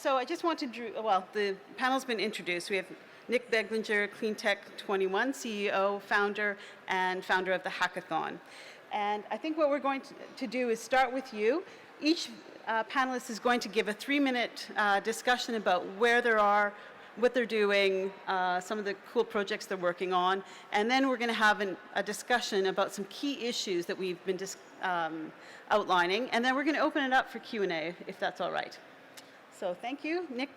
So I just want to, the panel's been introduced. We have Nick Beglinger, Cleantech 21, CEO, founder, and founder of the hackathon. And I think what we're going to do is start with you. Each panelist is going to give a 3-minute discussion about where they are, what they're doing, some of the cool projects they're working on, and then we're going to have a discussion about some key issues that we've been outlining, and then we're going to open it up for Q&A, if that's all right. So thank you. Nick,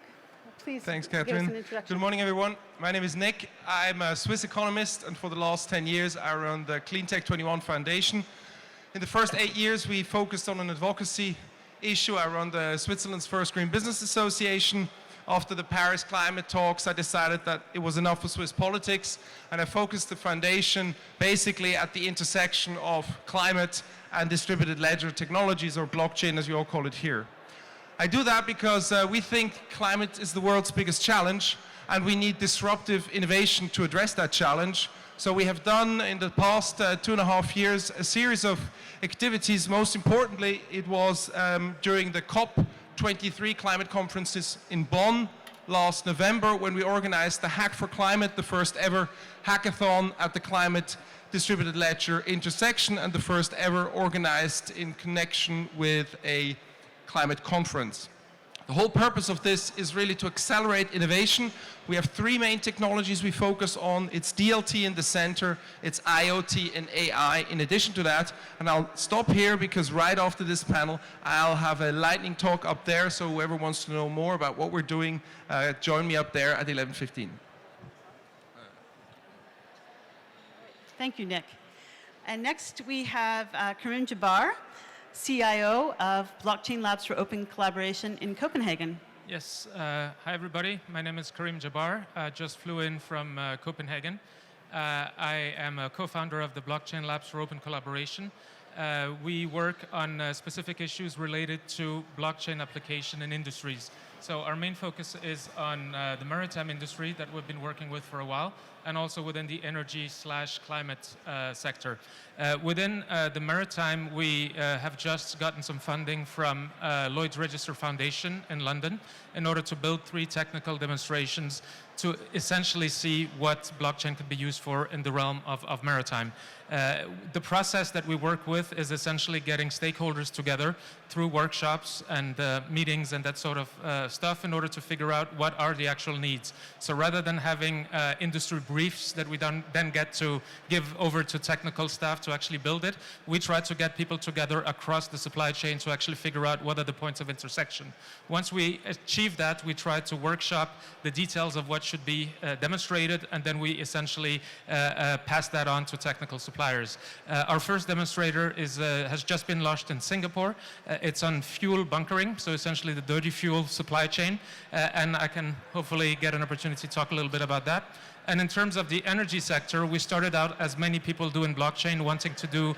please. Thanks, give us Katherine. an introduction. Good morning, everyone. My name is Nick. I'm a Swiss economist, and for the last 10 years, I run the Cleantech 21 Foundation. In the first 8 years, we focused on an advocacy issue. I run the Switzerland's first Green Business Association. After the Paris climate talks, I decided that it was enough for Swiss politics, and I focused the foundation basically at the intersection of climate and distributed ledger technologies, or blockchain as we all call it here. I do that because we think climate is the world's biggest challenge, and we need disruptive innovation to address that challenge. So we have done in the past 2.5 years a series of activities. Most importantly, it was during the COP23 climate conferences in Bonn last November, when we organized the Hack for Climate, the first ever hackathon at the Climate Distributed Ledger intersection, and the first ever organized in connection with a climate conference. The whole purpose of this is really to accelerate innovation. We have 3 main technologies we focus on. It's DLT in the center, it's IoT and AI in addition to that. And I'll stop here because right after this panel, I'll have a lightning talk up there. So whoever wants to know more about what we're doing, join me up there at 11:15. Thank you, Nick. And next we have Karim Jabbar, CIO of Blockchain Labs for Open Collaboration in Copenhagen. Yes, hi everybody. My name is Karim Jabbar. I just flew in from Copenhagen. I am a co-founder of the Blockchain Labs for Open Collaboration. We work on specific issues related to blockchain application in industries. So our main focus is on the maritime industry that we've been working with for a while, and also within the energy/climate sector. Within the maritime, we have just gotten some funding from Lloyd's Register Foundation in London in order to build 3 technical demonstrations to essentially see what blockchain could be used for in the realm of maritime. The process that we work with is essentially getting stakeholders together through workshops and meetings and that sort of stuff in order to figure out what are the actual needs. So rather than having industry briefs that we then get to give over to technical staff to actually build it, we try to get people together across the supply chain to actually figure out what are the points of intersection. Once we achieve that, we try to workshop the details of what should be demonstrated, and then we essentially pass that on to technical suppliers. Our first demonstrator has just been launched in Singapore. It's on fuel bunkering, so essentially the dirty fuel supply chain, and I can hopefully get an opportunity to talk a little bit about that. And in terms of the energy sector, we started out, as many people do in blockchain, wanting to do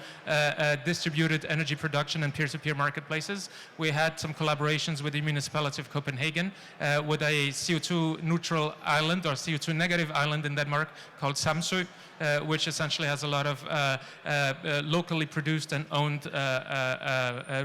distributed energy production and peer-to-peer marketplaces. We had some collaborations with the municipality of Copenhagen with a CO2 neutral island or CO2 negative island in Denmark called Samsø, which essentially has a lot of locally produced and owned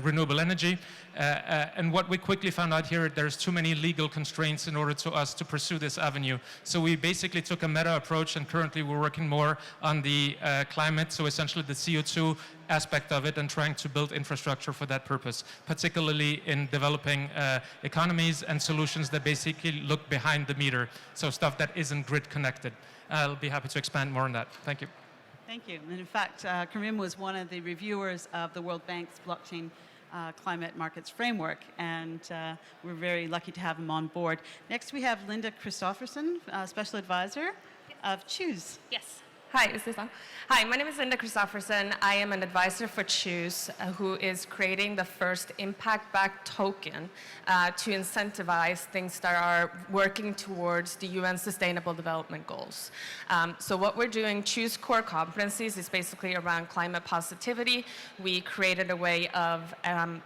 renewable energy. And what we quickly found out here, there's too many legal constraints in order to us to pursue this avenue. So we basically took a meta approach, and currently we're working more on the climate, so essentially the CO2 aspect of it, and trying to build infrastructure for that purpose, particularly in developing economies and solutions that basically look behind the meter, so stuff that isn't grid connected. I'll be happy to expand more on that. Thank you. Thank you. And in fact, Karim was one of the reviewers of the World Bank's blockchain climate markets framework, and we're very lucky to have him on board. Next, we have Linda Kristoffersen, Special Advisor of Chooose. Yes. Hi, is this on? Hi, my name is Linda Kristoffersen. I am an advisor for Chooose, who is creating the first impact-backed token to incentivize things that are working towards the UN Sustainable Development Goals. So what we're doing, Chooose core competencies, is basically around climate positivity. We created a way of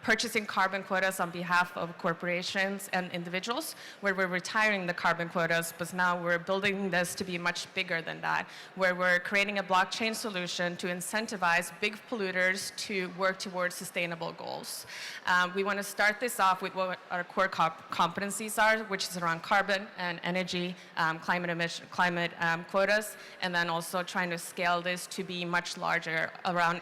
purchasing carbon quotas on behalf of corporations and individuals, where we're retiring the carbon quotas, but now we're building this to be much bigger than that, where we're for creating a blockchain solution to incentivize big polluters to work towards sustainable goals. We want to start this off with what our core competencies are, which is around carbon and energy, climate quotas, and then also trying to scale this to be much larger around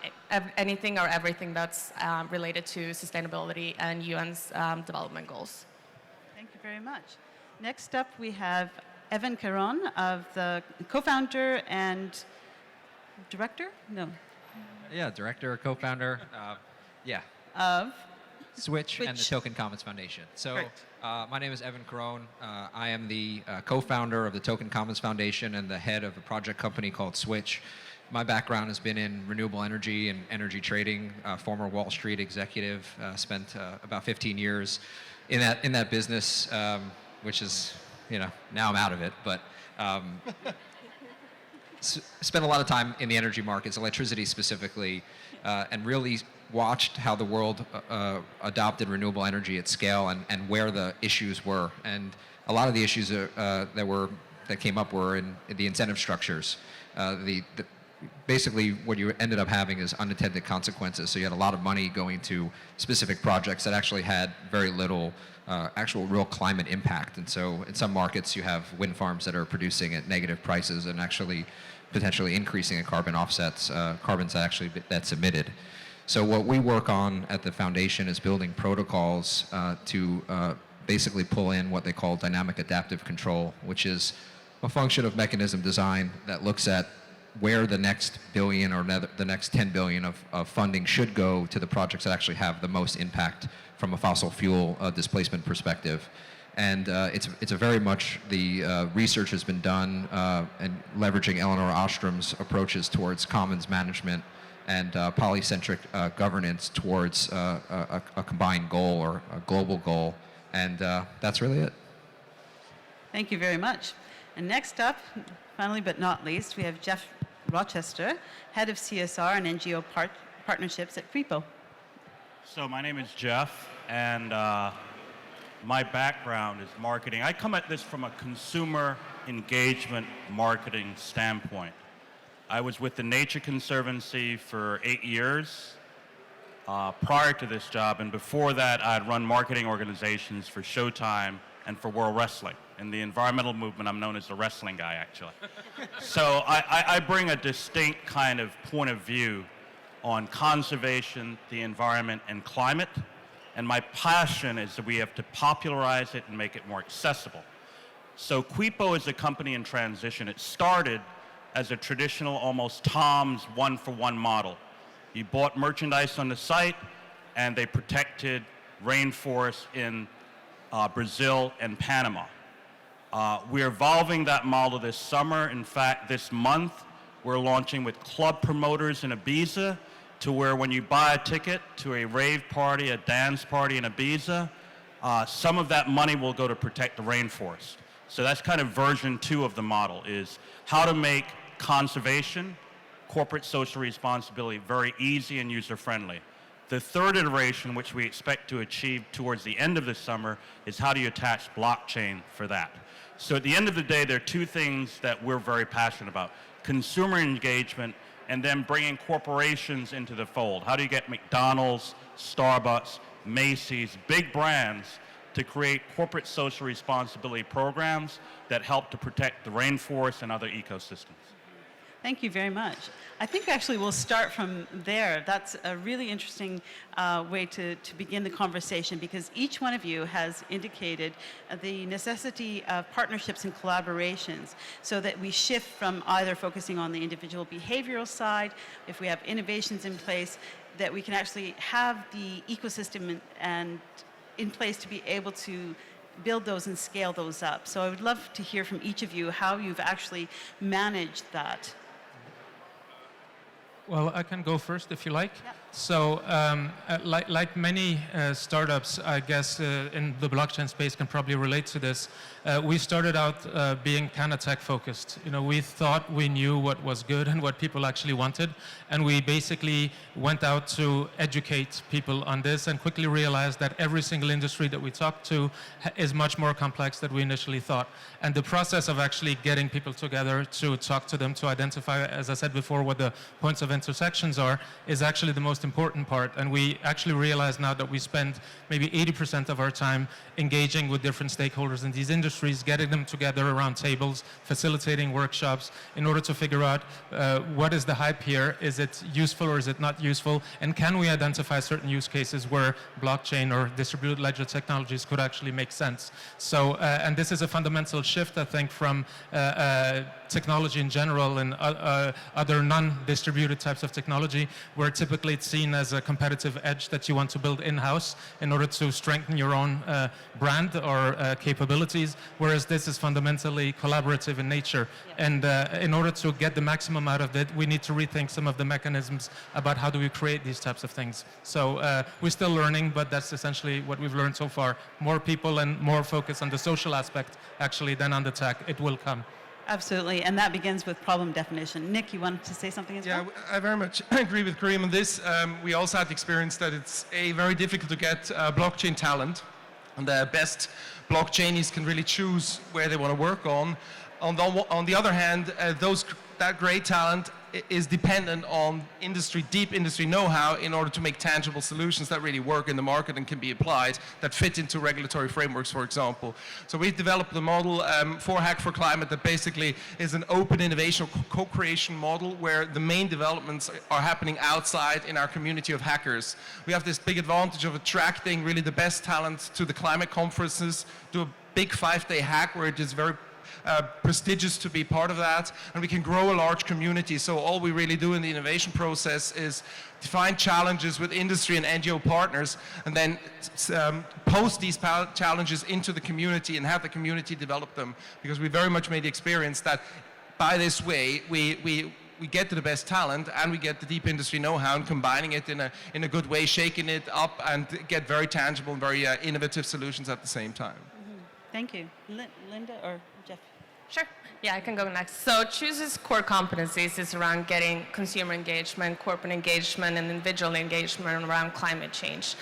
anything or everything that's related to sustainability and UN's development goals. Thank you very much. Next up, we have Evan Caron, of the co-founder and director? No. Yeah, director, co-founder, Of? Swytch and the Token Commons Foundation. So Correct. my name is Evan Caron. I am the co-founder of the Token Commons Foundation and the head of a project company called Swytch. My background has been in renewable energy and energy trading, former Wall Street executive, spent about 15 years in that business, which is, now I'm out of it, but spent a lot of time in the energy markets, electricity specifically, and really watched how the world adopted renewable energy at scale and where the issues were. And a lot of the issues that came up were in the incentive structures. Basically, what you ended up having is unintended consequences. So you had a lot of money going to specific projects that actually had very little actual real climate impact. And so in some markets, you have wind farms that are producing at negative prices and actually potentially increasing in carbon offsets, carbons that's emitted. So what we work on at the foundation is building protocols to basically pull in what they call dynamic adaptive control, which is a function of mechanism design that looks at where the next billion or the next 10 billion of funding should go to the projects that actually have the most impact from a fossil fuel displacement perspective. And it's a very much, the research has been done and leveraging Elinor Ostrom's approaches towards commons management and polycentric governance towards a combined goal or a global goal. And that's really it. Thank you very much. And next up, finally but not least, we have Geof Rochester, head of CSR and NGO partnerships at Cuipo. So my name is Geof, and my background is marketing. I come at this from a consumer engagement marketing standpoint. I was with the Nature Conservancy for 8 years prior to this job, and before that I'd run marketing organizations for Showtime and for World Wrestling. In the environmental movement, I'm known as the wrestling guy, actually. So I bring a distinct kind of point of view on conservation, the environment, and climate. And my passion is that we have to popularize it and make it more accessible. So Cuipo is a company in transition. It started as a traditional, almost Tom's one-for-one model. You bought merchandise on the site, and they protected rainforests in Brazil and Panama. We're evolving that model this summer. In fact, this month, we're launching with club promoters in Ibiza, to where when you buy a ticket to a rave party, a dance party in Ibiza, some of that money will go to protect the rainforest. So that's kind of version 2 of the model, is how to make conservation, corporate social responsibility very easy and user-friendly. The third iteration, which we expect to achieve towards the end of the summer, is how do you attach blockchain for that? So at the end of the day, there are 2 things that we're very passionate about: consumer engagement, and then bringing corporations into the fold. How do you get McDonald's, Starbucks, Macy's, big brands to create corporate social responsibility programs that help to protect the rainforest and other ecosystems? Thank you very much. I think actually we'll start from there. That's a really interesting way to begin the conversation, because each one of you has indicated the necessity of partnerships and collaborations so that we shift from either focusing on the individual behavioral side, if we have innovations in place, that we can actually have the ecosystem and in place to be able to build those and scale those up. So I would love to hear from each of you how you've actually managed that. Well, I can go first if you like. Yep. So, like many startups, I guess, in the blockchain space can probably relate to this. We started out being kind of tech focused. You know, we thought we knew what was good and what people actually wanted, and we basically went out to educate people on this and quickly realized that every single industry that we talked to is much more complex than we initially thought. And the process of actually getting people together to talk to them, to identify, as I said before, what the points of intersections are, is actually the most important part. And we actually realize now that we spend maybe 80% of our time engaging with different stakeholders in these industries, getting them together around tables, facilitating workshops in order to figure out what is the hype here, is it useful or is it not useful, and can we identify certain use cases where blockchain or distributed ledger technologies could actually make sense. So, and this is a fundamental shift, I think, from technology in general and other non-distributed types of technology, where typically it's seen as a competitive edge that you want to build in-house in order to strengthen your own brand or capabilities, whereas this is fundamentally collaborative in nature. Yeah. And in order to get the maximum out of it, we need to rethink some of the mechanisms about how do we create these types of things. So we're still learning, but that's essentially what we've learned so far. More people and more focus on the social aspect, actually, than on the tech. It will come. Absolutely, and that begins with problem definition. Nick, you wanted to say something as well? Yeah, I very much agree with Karim on this. We also had the experience that it's very difficult to get blockchain talent, and the best blockchainies can really choose where they want to work on. On the other hand, that great talent is dependent on deep industry know-how in order to make tangible solutions that really work in the market and can be applied, that fit into regulatory frameworks, for example. So we've developed a model for Hack for Climate that basically is an open innovation co-creation model where the main developments are happening outside in our community of hackers. We have this big advantage of attracting really the best talent to the climate conferences, do a big 5-day hack where it is very prestigious to be part of that, and we can grow a large community. So all we really do in the innovation process is define challenges with industry and NGO partners, and then post these challenges into the community and have the community develop them, because we very much made the experience that by this way we get to the best talent and we get the deep industry know-how, and combining it in a good way, shaking it up, and get very tangible and very innovative solutions at the same time. Mm-hmm. Thank you. Linda or Jeff? Sure. Yeah, I can go next. So Choose's core competencies is around getting consumer engagement, corporate engagement, and individual engagement around climate change.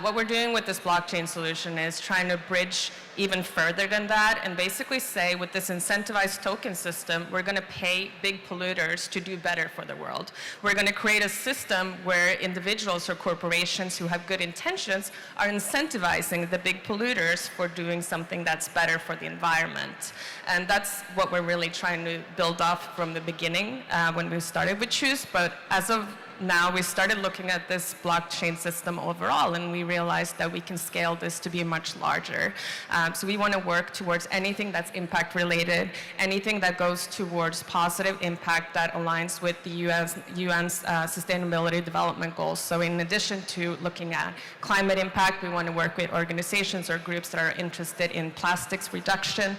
What we're doing with this blockchain solution is trying to bridge even further than that and basically say, with this incentivized token system, we're going to pay big polluters to do better for the world. We're going to create a system where individuals or corporations who have good intentions are incentivizing the big polluters for doing something that's better for the environment. And that's what we're really trying to build off from the beginning when we started with Chooose. But as of now, we started looking at this blockchain system overall, and we realized that we can scale this to be much larger. So we want to work towards anything that's impact related, anything that goes towards positive impact that aligns with the UN's Sustainability Development Goals. So in addition to looking at climate impact, we want to work with organizations or groups that are interested in plastics reduction,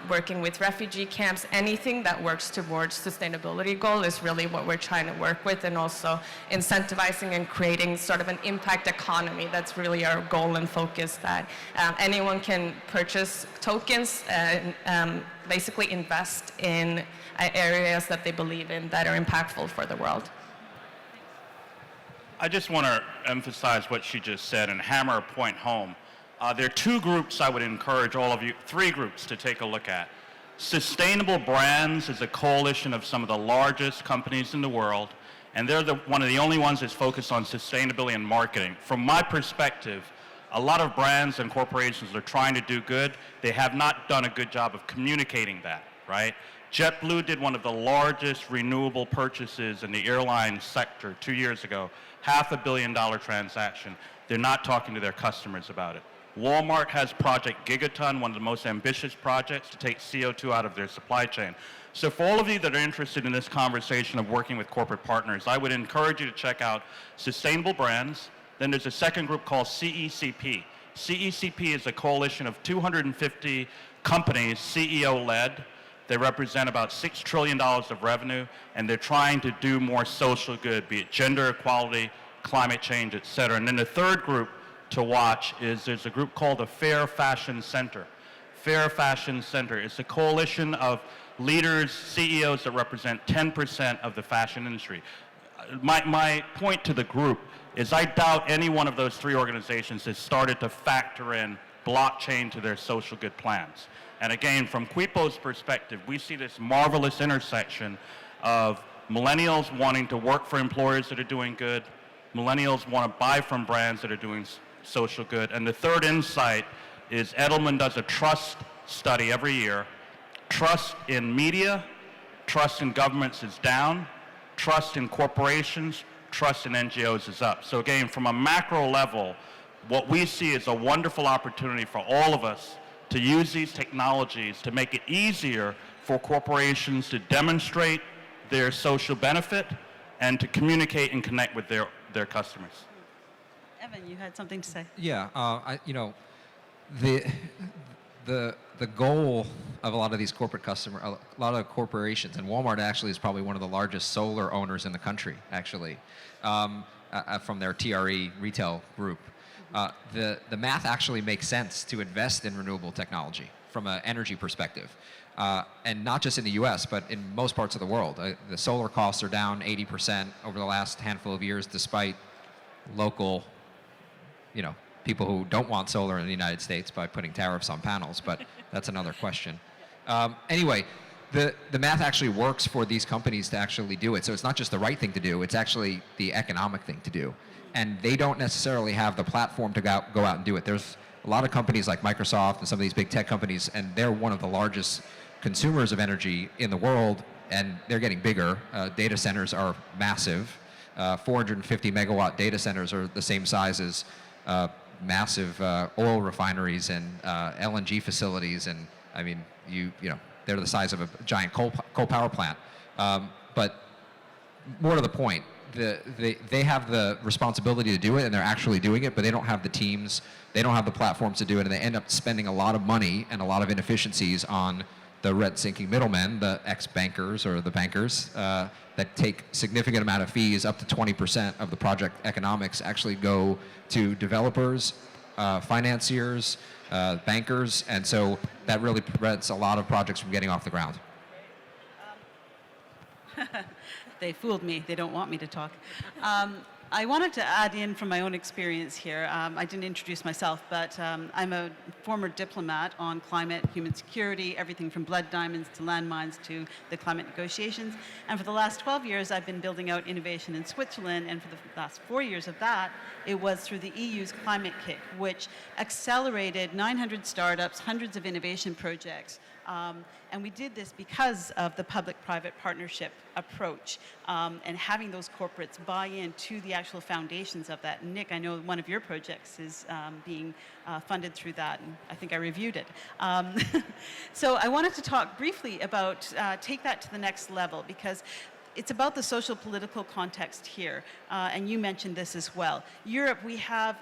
working with refugee camps. Anything that works towards sustainability goal is really what we're trying to work with, and also incentivizing and creating sort of an impact economy. That's really our goal and focus, that anyone can purchase tokens and basically invest in areas that they believe in that are impactful for the world. I just want to emphasize what she just said and hammer a point home. There are two groups I would encourage all of you, three groups to take a look at. Sustainable Brands is a coalition of some of the largest companies in the world, and they're one of the only ones that's focused on sustainability and marketing. From my perspective, a lot of brands and corporations are trying to do good. They have not done a good job of communicating that, right? JetBlue did one of the largest renewable purchases in the airline sector 2 years ago, $500 million transaction. They're not talking to their customers about it. Walmart has Project Gigaton, one of the most ambitious projects to take CO2 out of their supply chain. So for all of you that are interested in this conversation of working with corporate partners, I would encourage you to check out Sustainable Brands. Then there's a second group called CECP. CECP is a coalition of 250 companies, CEO-led. They represent about $6 trillion of revenue, and they're trying to do more social good, be it gender equality, climate change, et cetera. And then the third group to watch is there's a group called the Fair Fashion Center. Fair Fashion Center is a coalition of leaders, CEOs that represent 10% of the fashion industry. My point to the group is I doubt any one of those three organizations has started to factor in blockchain to their social good plans. And again, from Cuipo's perspective, we see this marvelous intersection of millennials wanting to work for employers that are doing good, millennials want to buy from brands that are doing social good, and the third insight is Edelman does a trust study every year. Trust in media, trust in governments is down, trust in corporations, trust in NGOs is up. So again, from a macro level, what we see is a wonderful opportunity for all of us to use these technologies to make it easier for corporations to demonstrate their social benefit and to communicate and connect with their customers. Evan, you had something to say. Yeah, the goal of a lot of these a lot of corporations, and Walmart actually is probably one of the largest solar owners in the country, actually, from their TRE retail group. The math actually makes sense to invest in renewable technology from an energy perspective. And not just in the US, but in most parts of the world. The solar costs are down 80% over the last handful of years, despite local, people who don't want solar in the United States by putting tariffs on panels, but that's another question. Anyway, the math actually works for these companies to actually do it. So it's not just the right thing to do, it's actually the economic thing to do. And they don't necessarily have the platform to go out and do it. There's a lot of companies like Microsoft and some of these big tech companies, and they're one of the largest consumers of energy in the world, and they're getting bigger. Data centers are massive. 450 megawatt data centers are the same size as massive oil refineries and LNG facilities, and I mean, they're the size of a giant coal power plant. But more to the point, they have the responsibility to do it, and they're actually doing it, but they don't have the teams, they don't have the platforms to do it, and they end up spending a lot of money and a lot of inefficiencies on the rent-sinking middlemen, the ex-bankers or the bankers that take significant amount of fees, up to 20% of the project economics actually go to developers, financiers, bankers, and so that really prevents a lot of projects from getting off the ground. They fooled me. They don't want me to talk. I wanted to add in from my own experience here. I didn't introduce myself, but I'm a former diplomat on climate, human security, everything from blood diamonds to landmines to the climate negotiations. And for the last 12 years, I've been building out innovation in Switzerland. And for the last 4 years of that, it was through the EU's Climate Kick, which accelerated 900 startups, hundreds of innovation projects. And we did this because of the public-private partnership approach and having those corporates buy into the actual foundations of that. And Nick, I know one of your projects is being funded through that, and I think I reviewed it. So I wanted to talk briefly about take that to the next level, because it's about the social political context here, and you mentioned this as well. Europe, we have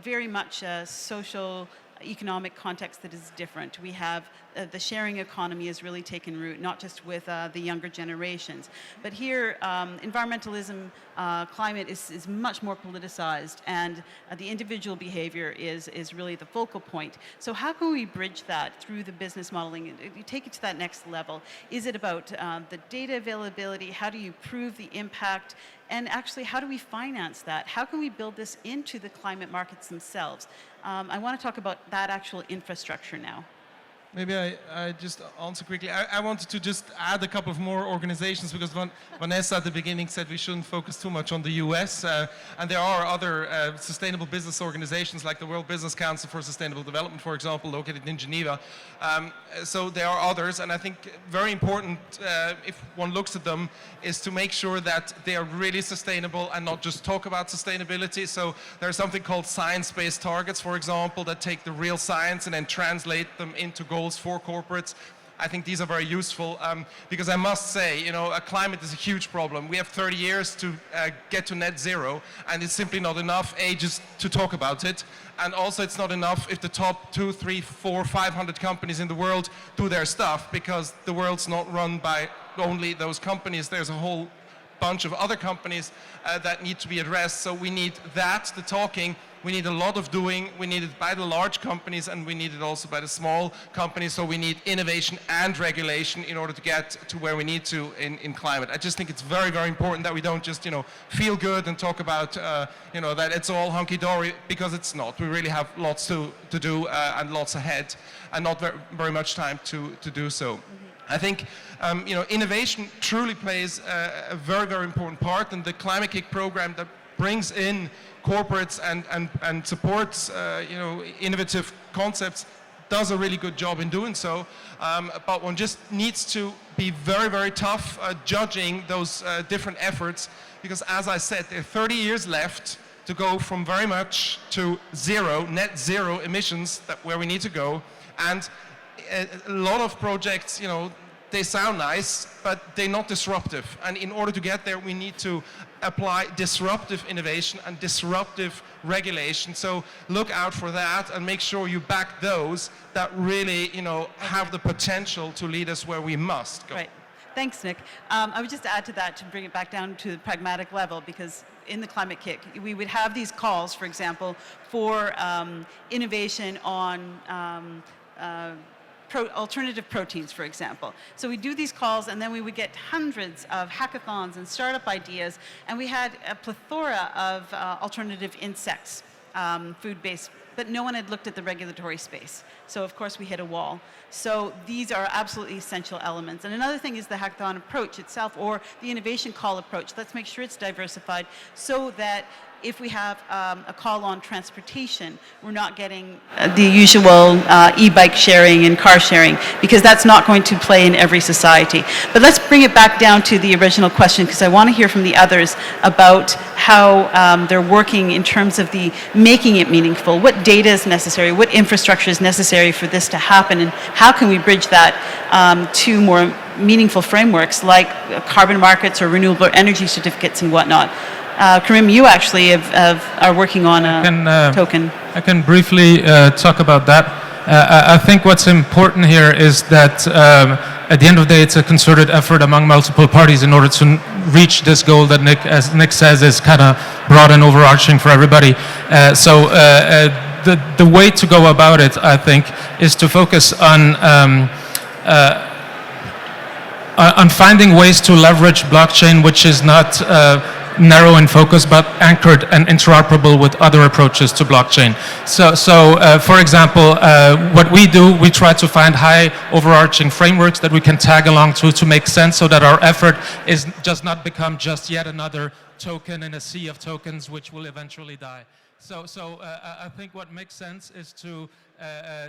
very much a social economic context that is different. We have the sharing economy has really taken root, not just with the younger generations. But here, environmentalism, climate is much more politicized, and the individual behavior is really the focal point. So how can we bridge that through the business modeling? You take it to that next level. Is it about the data availability? How do you prove the impact? And actually, how do we finance that? How can we build this into the climate markets themselves? I want to talk about that actual infrastructure now. Maybe I just answer quickly. I wanted to just add a couple of more organizations, because Vanessa at the beginning said we shouldn't focus too much on the US. And there are other sustainable business organizations like the World Business Council for Sustainable Development, for example, located in Geneva. So there are others, and I think very important, if one looks at them, is to make sure that they are really sustainable and not just talk about sustainability. So there's something called science-based targets, for example, that take the real science and then translate them into goals for corporates. I think these are very useful because I must say, climate is a huge problem. We have 30 years to get to net zero, and it's simply not enough, just to talk about it. And also it's not enough if the top 2, 3, 4, 500 companies in the world do their stuff, because the world's not run by only those companies. There's a whole bunch of other companies that need to be addressed. So we need that, the talking. We need a lot of doing. We need it by the large companies, and we need it also by the small companies. So we need innovation and regulation in order to get to where we need to in climate. I just think it's very, very important that we don't just, feel good and talk about, that it's all hunky-dory, because it's not. We really have lots to do and lots ahead, and not very much time to do so. I think innovation truly plays a very, very important part, and the Climate Kick program that brings in corporates and supports innovative concepts does a really good job in doing so. But one just needs to be very, very tough judging those different efforts, because as I said, there are 30 years left to go from very much to zero, net zero emissions, where we need to go. And a lot of projects, they sound nice, but they're not disruptive. And in order to get there, we need to apply disruptive innovation and disruptive regulation. So look out for that and make sure you back those that really, have the potential to lead us where we must go. Right. Thanks, Nick. I would just add to that to bring it back down to the pragmatic level, because in the Climate Kick, we would have these calls, for example, for innovation on alternative proteins, for example. So we do these calls, and then we would get hundreds of hackathons and startup ideas, and we had a plethora of alternative insects, food-based, but no one had looked at the regulatory space. So of course we hit a wall. So these are absolutely essential elements. And another thing is the hackathon approach itself, or the innovation call approach. Let's make sure it's diversified, so that if we have a call on transportation, we're not getting the usual e-bike sharing and car sharing, because that's not going to play in every society. But let's bring it back down to the original question, because I want to hear from the others about how they're working in terms of the making it meaningful. What data is necessary? What infrastructure is necessary for this to happen? And how can we bridge that to more meaningful frameworks like carbon markets or renewable energy certificates and whatnot? Karim, you actually are working on a token. I can briefly talk about that. I think what's important here is that at the end of the day, it's a concerted effort among multiple parties in order to reach this goal that as Nick says, is kind of broad and overarching for everybody. So the way to go about it, I think, is to focus on finding ways to leverage blockchain, which is not narrow in focus, but anchored and interoperable with other approaches to blockchain. So for example, what we do, we try to find high overarching frameworks that we can tag along to make sense, so that our effort is just not become just yet another token in a sea of tokens, which will eventually die. So I think what makes sense is to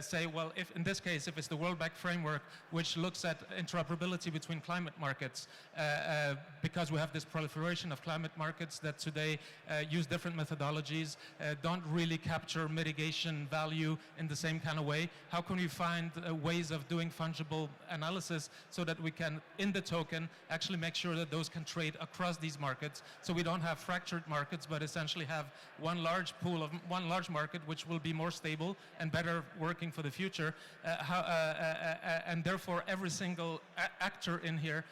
say, well, if in this case, if it's the World Bank framework, which looks at interoperability between climate markets, because we have this proliferation of climate markets that today use different methodologies, don't really capture mitigation value in the same kind of way. How can we find ways of doing fungible analysis so that we can, in the token, actually make sure that those can trade across these markets, so we don't have fractured markets, but essentially have one large pool of one large market, which will be more stable and better working for the future, and therefore every single actor in here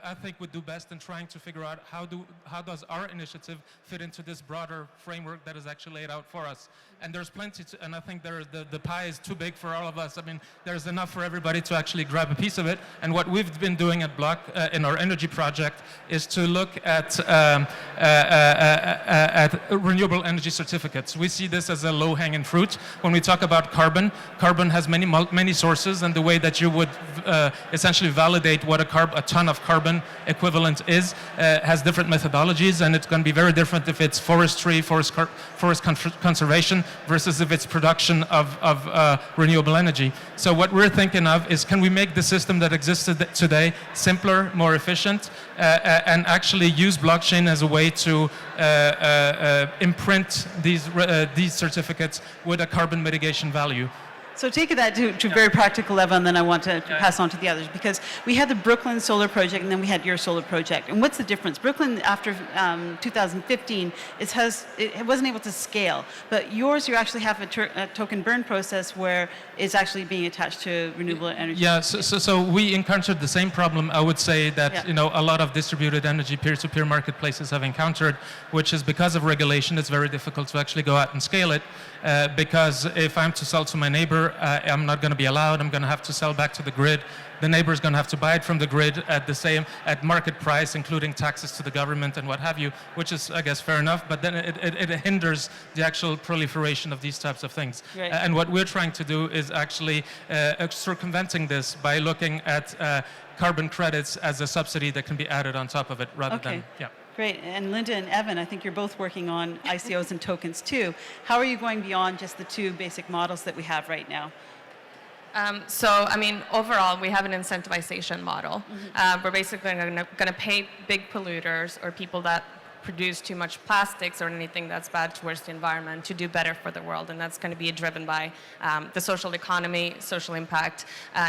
I think would do best in trying to figure out how does our initiative fit into this broader framework that is actually laid out for us. And there's plenty to, and I think the pie is too big for all of us. I mean, there's enough for everybody to actually grab a piece of it. And what we've been doing at Block in our energy project is to look at renewable energy certificates. We see this as a low-hanging fruit. When we talk about carbon, carbon has many sources, and the way that you would essentially validate what a ton of carbon equivalent is has different methodologies, and it's going to be very different if it's forestry, forest conservation, versus if it's production of renewable energy. So what we're thinking of is, can we make the system that exists today simpler, more efficient, and actually use blockchain as a way to imprint these certificates with a carbon mitigation value. So take that to a very practical level, and then I want to pass on to the others, because we had the Brooklyn solar project, and then we had your solar project. And what's the difference? Brooklyn, after 2015, it wasn't able to scale, but yours, you actually have a token burn process where it's actually being attached to renewable energy. Yeah, so we encountered the same problem, I would say, that Yeah. a lot of distributed energy peer-to-peer marketplaces have encountered, which is because of regulation, it's very difficult to actually go out and scale it. Because if I'm to sell to my neighbor, I'm not going to be allowed. I'm going to have to sell back to the grid. The neighbor's going to have to buy it from the grid at market price, including taxes to the government and what have you, which is, I guess, fair enough. But then it hinders the actual proliferation of these types of things. Right. And what we're trying to do is actually circumventing this by looking at carbon credits as a subsidy that can be added on top of it, rather Okay. than yeah. Great. And Linda and Evan, I think you're both working on ICOs and tokens too. How are you going beyond just the two basic models that we have right now? Overall, we have an incentivization model. We're basically going to pay big polluters or people that produce too much plastics or anything that's bad towards the environment to do better for the world, and that's going to be driven by the social economy, social impact.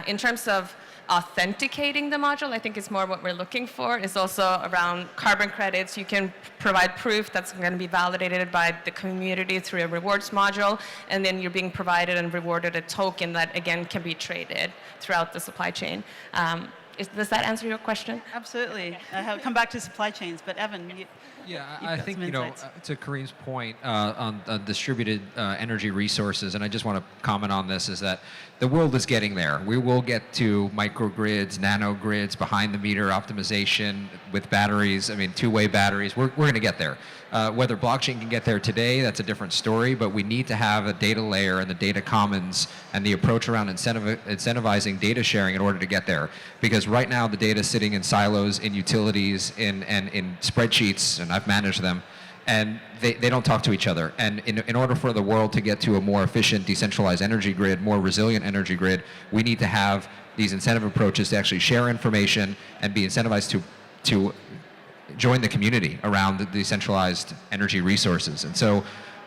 In terms of authenticating the module, I think is more what we're looking for, is also around carbon credits. You can provide proof that's going to be validated by the community through a rewards module, and then you're being provided and rewarded a token that, again, can be traded throughout the supply chain. Does that answer your question? Absolutely. I'll come back to supply chains, but Evan, Yeah, You've I got think, some insights. to Karim's point on distributed energy resources, and I just want to comment on this, is that the world is getting there. We will get to microgrids, nanogrids, behind-the-meter optimization with batteries, two-way batteries. We're going to get there. Whether blockchain can get there today, that's a different story, but we need to have a data layer and the data commons and the approach around incentivizing data sharing in order to get there. Because right now, the data is sitting in silos, in utilities, and in spreadsheets, and I've managed them, and they don't talk to each other. And in order for the world to get to a more efficient, decentralized energy grid, more resilient energy grid, we need to have these incentive approaches to actually share information and be incentivized to join the community around the decentralized energy resources. And so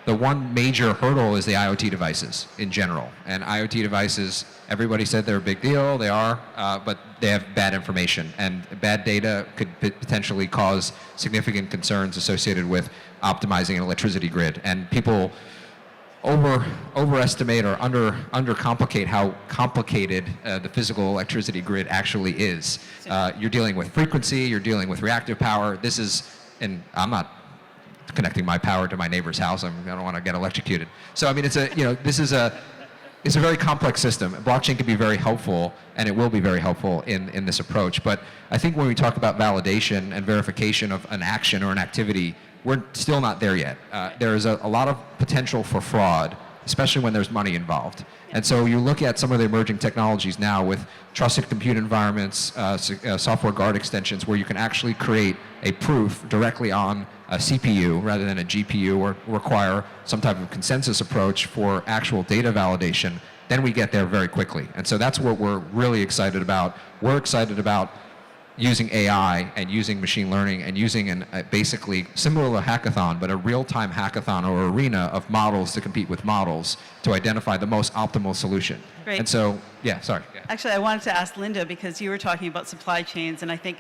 the one major hurdle is the IoT devices in general. And IoT devices, everybody said they're a big deal, they are, but they have bad information. And bad data could potentially cause significant concerns associated with optimizing an electricity grid. And people overestimate or undercomplicate how complicated the physical electricity grid actually is. You're dealing with frequency, you're dealing with reactive power. This is, and I'm not connecting my power to my neighbor's house. I don't want to get electrocuted. So it's a very complex system. Blockchain can be very helpful, and it will be very helpful in this approach. But I think when we talk about validation and verification of an action or an activity, we're still not there yet. There is a lot of potential for fraud, especially when there's money involved. And so you look at some of the emerging technologies now with trusted compute environments, software guard extensions, where you can actually create a proof directly on a CPU rather than a GPU, or require some type of consensus approach for actual data validation. Then we get there very quickly. And so that's what we're really excited about. We're excited about using AI and using machine learning and using basically similar to a hackathon, but a real-time hackathon or arena of models to compete with models to identify the most optimal solution. Great. And so, yeah, sorry. Actually, I wanted to ask Linda, because you were talking about supply chains, and I think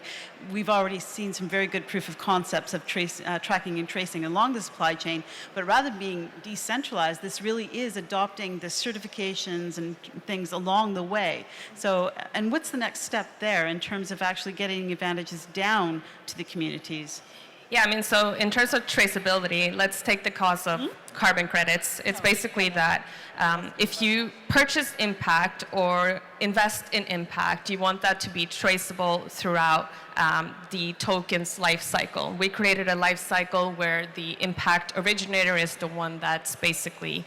we've already seen some very good proof of concepts of tracking and tracing along the supply chain, but rather than being decentralized, this really is adopting the certifications and things along the way. So, and what's the next step there in terms of actually getting advantages down to the communities? Yeah, so in terms of traceability, let's take the cost of carbon credits. It's basically that if you purchase impact or invest in impact, you want that to be traceable throughout the token's life cycle. We created a life cycle where the impact originator is the one that's basically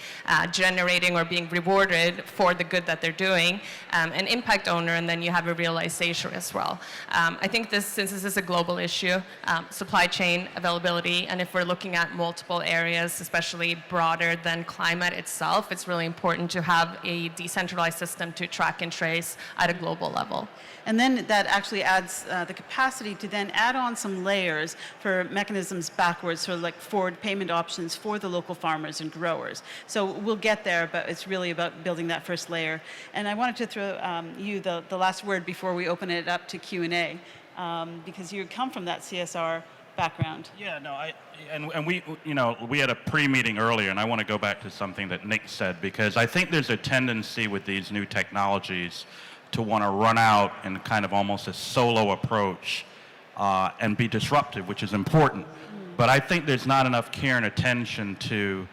generating or being rewarded for the good that they're doing, an impact owner, and then you have a realization as well. I think since this is a global issue, supply chain availability, and if we're looking at multiple areas, especially broader than climate itself. It's really important to have a decentralized system to track and trace at a global level. And then that actually adds the capacity to then add on some layers for mechanisms backwards, sort of like forward payment options for the local farmers and growers. So we'll get there, but it's really about building that first layer. And I wanted to throw you the last word before we open it up to Q&A, because you come from that CSR background. Yeah, no, and we, you know, we had a pre-meeting earlier, and I want to go back to something that Nick said, because I think there's a tendency with these new technologies to want to run out in kind of almost a solo approach and be disruptive, which is important. But I think there's not enough care and attention to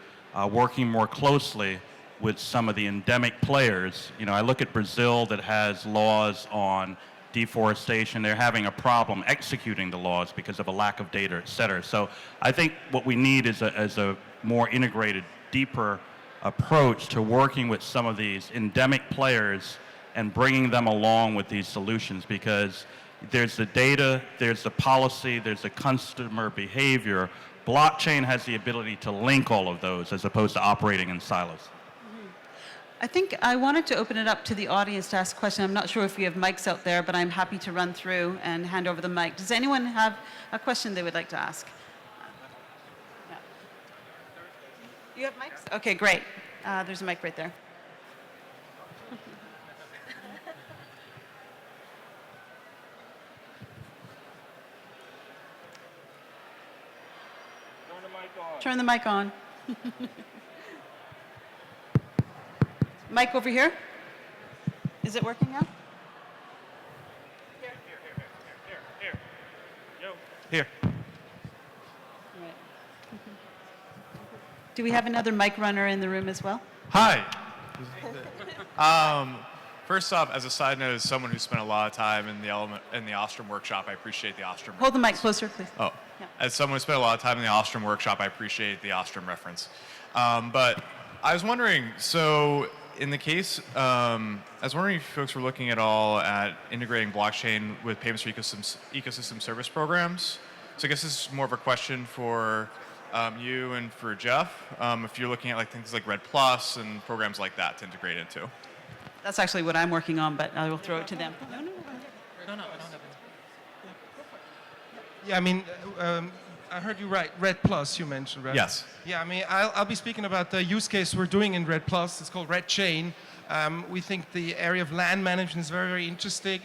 working more closely with some of the endemic players. You know, I look at Brazil that has laws on deforestation. They're having a problem executing the laws because of a lack of data, et cetera. So I think what we need is a more integrated, deeper approach to working with some of these endemic players and bringing them along with these solutions, because there's the data, there's the policy, there's the customer behavior. Blockchain has the ability to link all of those as opposed to operating in silos. I think I wanted to open it up to the audience to ask a question. I'm not sure if we have mics out there, but I'm happy to run through and hand over the mic. Does anyone have a question they would like to ask? Yeah. You have mics? Okay, great. There's a mic right there. Turn the mic on. Mic over here. Is it working now? Here. Right. Do we have another mic runner in the room as well? Hi. First off, as a side note, as someone who spent a lot of time in the Ostrom workshop, I appreciate the Ostrom. Hold the mic closer, please. Oh, Yeah. as someone who spent a lot of time in the Ostrom workshop, I appreciate the Ostrom reference. But I was wondering, so in the case, I was wondering if folks were looking at all at integrating blockchain with payments for ecosystem service programs. So I guess this is more of a question for you and for Geof, if you're looking at like things like Red Plus and programs like that to integrate into. That's actually what I'm working on, but I will throw it to them. No, I don't have it. Yeah, I mean, I heard you right. Red Plus, you mentioned, right? Yes. Yeah, I mean, I'll be speaking about the use case we're doing in Red Plus. It's called Red Chain. We think the area of land management is very, very interesting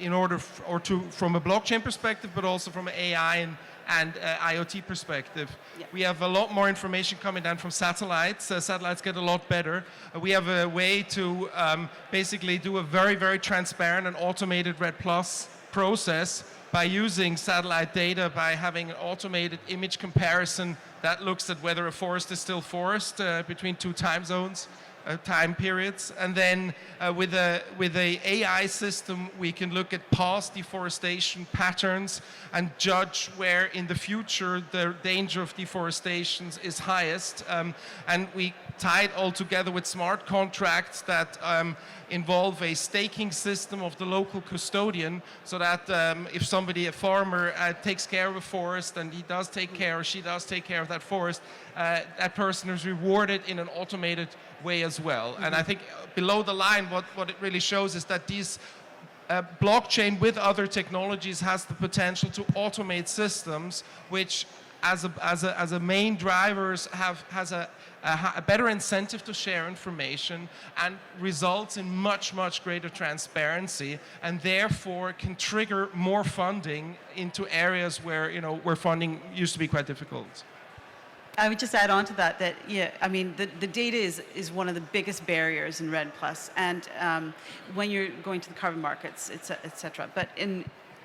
in order from a blockchain perspective, but also from an AI and IoT perspective. Yeah. We have a lot more information coming down from satellites. Satellites get a lot better. We have a way to basically do a very, very transparent and automated Red Plus process by using satellite data, by having an automated image comparison that looks at whether a forest is still forest between two time zones. Time periods, and then with a AI system we can look at past deforestation patterns and judge where in the future the danger of deforestation is highest, and we tie it all together with smart contracts that involve a staking system of the local custodian, so that if somebody, a farmer, takes care of a forest and he does take care or she does take care of that forest, that person is rewarded in an automated way as well. And I think below the line, what it really shows is that these blockchain with other technologies has the potential to automate systems, which as a main drivers has a better incentive to share information and results in much greater transparency, and therefore can trigger more funding into areas where where funding used to be quite difficult. I would just add on to that, yeah, I mean, the data is one of the biggest barriers in Red Plus, and when you're going to the carbon markets, et cetera. But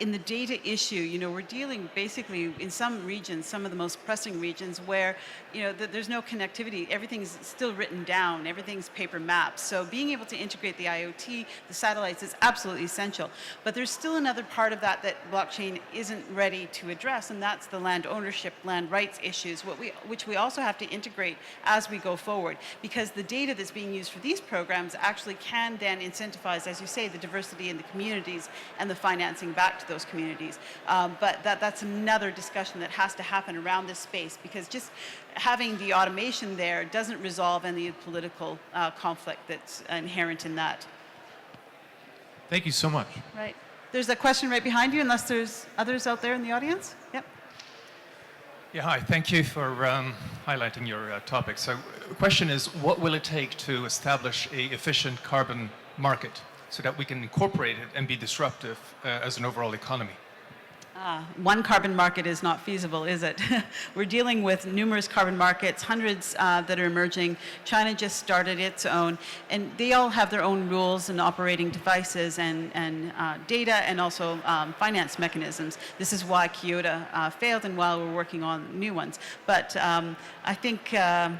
in the data issue, we're dealing basically in some regions, some of the most pressing regions where, there's no connectivity. Everything's still written down. Everything's paper maps. So being able to integrate the IoT, the satellites is absolutely essential. But there's still another part of that blockchain isn't ready to address, and that's the land ownership, land rights issues, which we also have to integrate as we go forward. Because the data that's being used for these programs actually can then incentivize, as you say, the diversity in the communities and the financing back to those communities. But that's another discussion that has to happen around this space, because just having the automation there doesn't resolve any political conflict that's inherent in that. Thank you so much. Right. There's a question right behind you, unless there's others out there in the audience. Yep. Yeah, hi. Thank you for highlighting your topic. So the question is, what will it take to establish an efficient carbon market so that we can incorporate it and be disruptive as an overall economy? One carbon market is not feasible, is it? We're dealing with numerous carbon markets, hundreds that are emerging. China just started its own, and they all have their own rules and operating devices and data and also finance mechanisms. This is why Kyoto failed and why we're working on new ones. But I think... I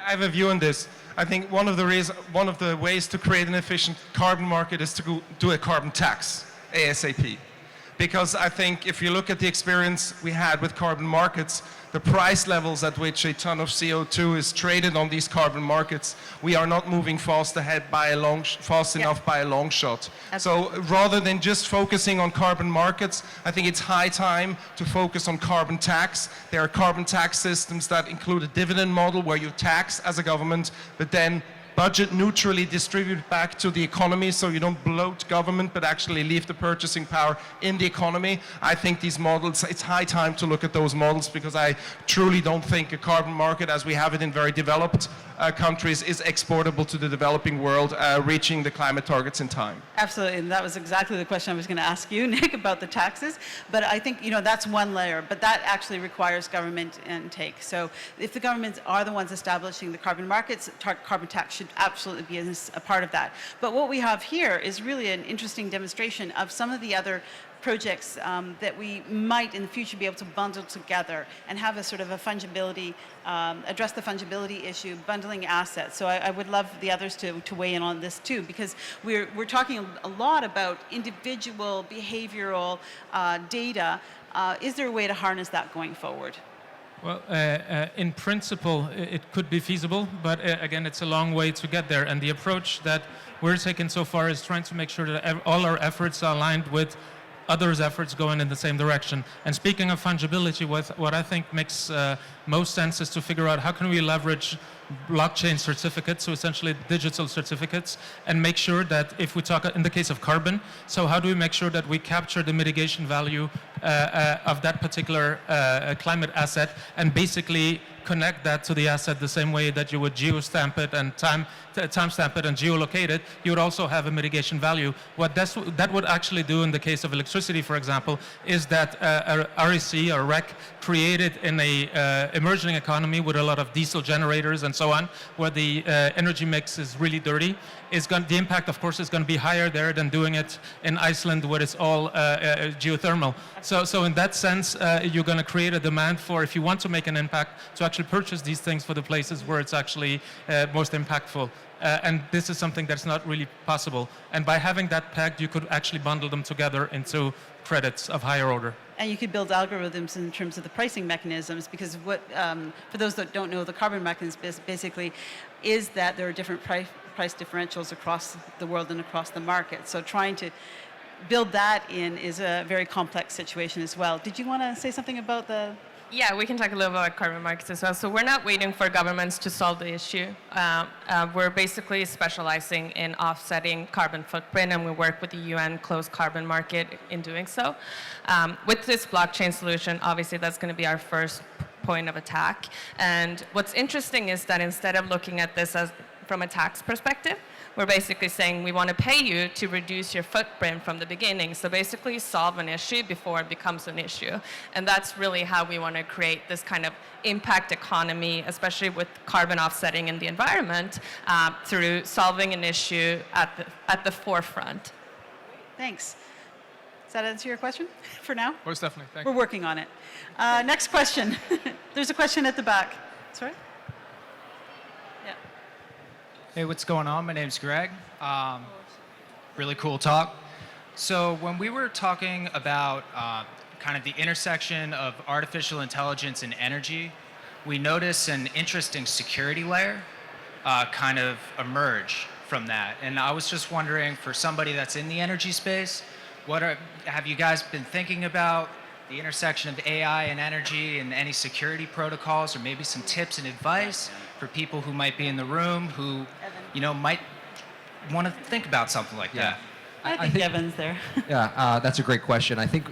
have a view on this. I think one of the ways to create an efficient carbon market is to do a carbon tax, ASAP. Because I think if you look at the experience we had with carbon markets, the price levels at which a ton of CO2 is traded on these carbon markets, we are not moving fast enough by a long shot. Absolutely. So rather than just focusing on carbon markets, I think it's high time to focus on carbon tax. There are carbon tax systems that include a dividend model where you tax as a government, but then budget neutrally distribute back to the economy, so you don't bloat government but actually leave the purchasing power in the economy. I think these models, it's high time to look at those models, because I truly don't think a carbon market as we have it in very developed countries is exportable to the developing world, reaching the climate targets in time. Absolutely, and that was exactly the question I was going to ask you, Nick, about the taxes. But I think, that's one layer, but that actually requires government intake. So if the governments are the ones establishing the carbon markets, carbon tax should absolutely be a part of that. But what we have here is really an interesting demonstration of some of the other projects that we might in the future be able to bundle together and have a sort of a fungibility, address the fungibility issue, bundling assets. So I would love the others to weigh in on this too, because we're talking a lot about individual behavioral data. Is there a way to harness that going forward? Well, in principle, it could be feasible, but again, it's a long way to get there. And the approach that we're taking so far is trying to make sure that all our efforts are aligned with others' efforts going in the same direction. And speaking of fungibility, what I think makes most sense is to figure out how can we leverage blockchain certificates, so essentially digital certificates, and make sure that if we talk in the case of carbon, so how do we make sure that we capture the mitigation value of that particular climate asset and basically connect that to the asset the same way that you would geostamp it and timestamp it and geolocate it, you would also have a mitigation value. What that would actually do in the case of electricity, for example, is that a REC or REC created in a emerging economy with a lot of diesel generators and so on, where the energy mix is really dirty, the impact, of course, is going to be higher there than doing it in Iceland, where it's all geothermal. So in that sense, you're going to create a demand for, if you want to make an impact, to actually purchase these things for the places where it's actually most impactful. And this is something that's not really possible. And by having that pegged, you could actually bundle them together into credits of higher order. And you could build algorithms in terms of the pricing mechanisms, because what, for those that don't know, the carbon mechanism basically is that there are different price differentials across the world and across the market. So trying to build that in is a very complex situation as well. Did you want to say something about the... Yeah, we can talk a little about carbon markets as well. So we're not waiting for governments to solve the issue. We're basically specializing in offsetting carbon footprint, and we work with the UN closed carbon market in doing so. With this blockchain solution, obviously that's going to be our first point of attack. And what's interesting is that instead of looking at this as from a tax perspective, we're basically saying we want to pay you to reduce your footprint from the beginning. So basically solve an issue before it becomes an issue. And that's really how we want to create this kind of impact economy, especially with carbon offsetting in the environment, through solving an issue at the forefront. Thanks. Does that answer your question for now? Most definitely, thank you. We're working on it. Next question. There's a question at the back. Sorry? Hey, what's going on? My name's Greg. Really cool talk. So when we were talking about kind of the intersection of artificial intelligence and energy, we noticed an interesting security layer kind of emerge from that. And I was just wondering, for somebody that's in the energy space, Have you guys been thinking about the intersection of AI and energy and any security protocols, or maybe some tips and advice for people who might be in the room who, might want to think about something like that? I think Evan's there. Yeah, that's a great question. I think,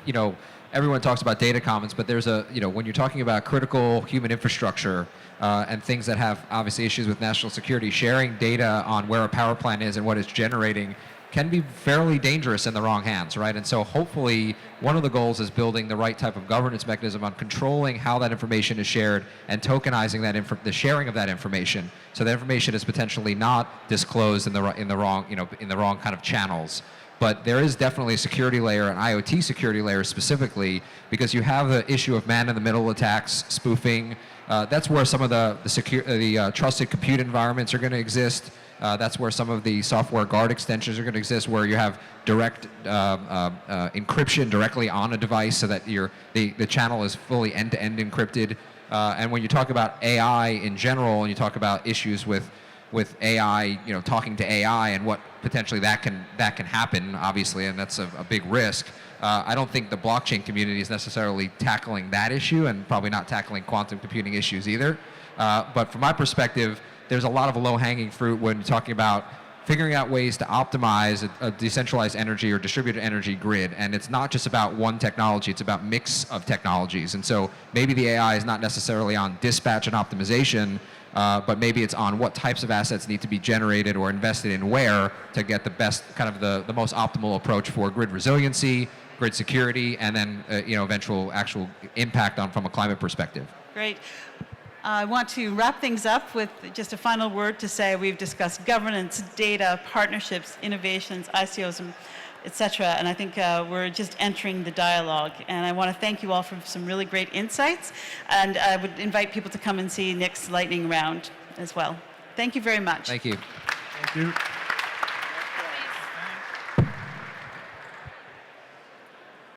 everyone talks about data commons, but there's when you're talking about critical human infrastructure and things that have obviously issues with national security, sharing data on where a power plant is and what it's generating can be fairly dangerous in the wrong hands, right? And so hopefully one of the goals is building the right type of governance mechanism on controlling how that information is shared and tokenizing the sharing of that information, so that information is potentially not disclosed in the wrong kind of channels. But there is definitely a security layer, an IoT security layer specifically, because you have the issue of man-in-the-middle attacks, spoofing. That's where some of the trusted compute environments are going to exist. That's where some of the software guard extensions are going to exist, where you have direct encryption directly on a device, so that the channel is fully end-to-end encrypted. And when you talk about AI in general, and you talk about issues with AI, talking to AI and what potentially that can happen, obviously, and that's a big risk. I don't think the blockchain community is necessarily tackling that issue, and probably not tackling quantum computing issues either. But from my perspective, there's a lot of low-hanging fruit when talking about figuring out ways to optimize a decentralized energy or distributed energy grid. And it's not just about one technology, it's about mix of technologies. And so maybe the AI is not necessarily on dispatch and optimization, but maybe it's on what types of assets need to be generated or invested in where to get the best, kind of the most optimal approach for grid resiliency, grid security, and then eventual actual impact from a climate perspective. Great. I want to wrap things up with just a final word to say we've discussed governance, data, partnerships, innovations, ICOs, et cetera. And I think we're just entering the dialogue. And I want to thank you all for some really great insights. And I would invite people to come and see Nick's lightning round as well. Thank you very much. Thank you. Thank you.